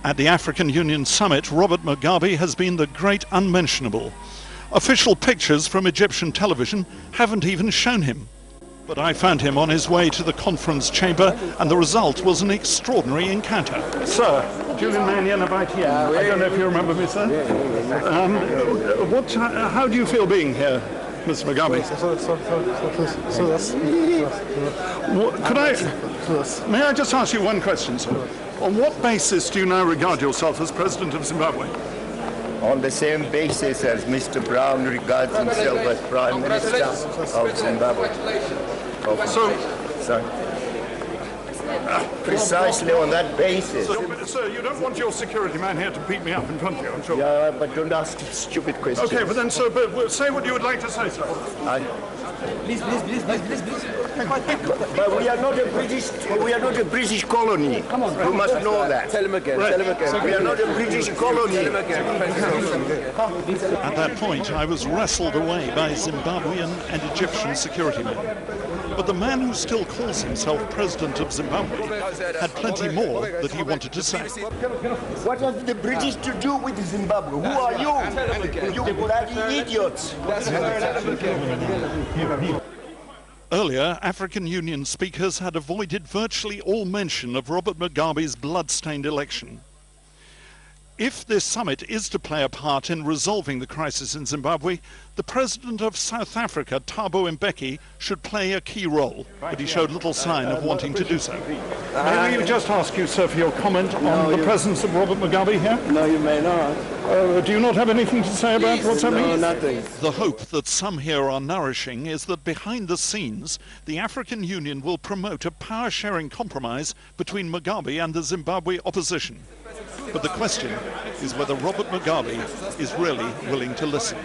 At the African Union summit, Robert Mugabe has been the great unmentionable. Official pictures from Egyptian television haven't even shown him. But I found him on his way to the conference chamber, and the result was an extraordinary encounter. Sir, Julian Mannion about here. I don't know if you remember me, sir. How do you feel being here, Mr. Mugabe? May I just ask you one question, sir? On what basis do you now regard yourself as President of Zimbabwe? On the same basis as Mr. Brown regards himself as Prime Minister of Zimbabwe. Precisely on that basis. Sir, you don't want your security man here to beat me up in front of you, I'm sure. Yeah, but don't ask stupid questions. Okay, but then, sir, say what you would like to say, sir. Please. But we are not a British colony. Come on, you must know that. Tell him again. Right. We are not a British colony. At that point, I was wrestled away by Zimbabwean and Egyptian security men. But the man who still calls himself President of Zimbabwe had plenty more that he wanted to say. What have the British to do with Zimbabwe? Who are you? You bloody idiots. Earlier, African Union speakers had avoided virtually all mention of Robert Mugabe's blood-stained election. If this summit is to play a part in resolving the crisis in Zimbabwe, the President of South Africa, Thabo Mbeki, should play a key role, but he showed little sign of wanting to do so. May I just ask you, sir, for your comment on the presence of Robert Mugabe here? No, you may not. Do you not have anything to say about what's happening? No, nothing. The hope that some here are nourishing is that behind the scenes, the African Union will promote a power-sharing compromise between Mugabe and the Zimbabwe opposition. But the question is whether Robert Mugabe is really willing to listen.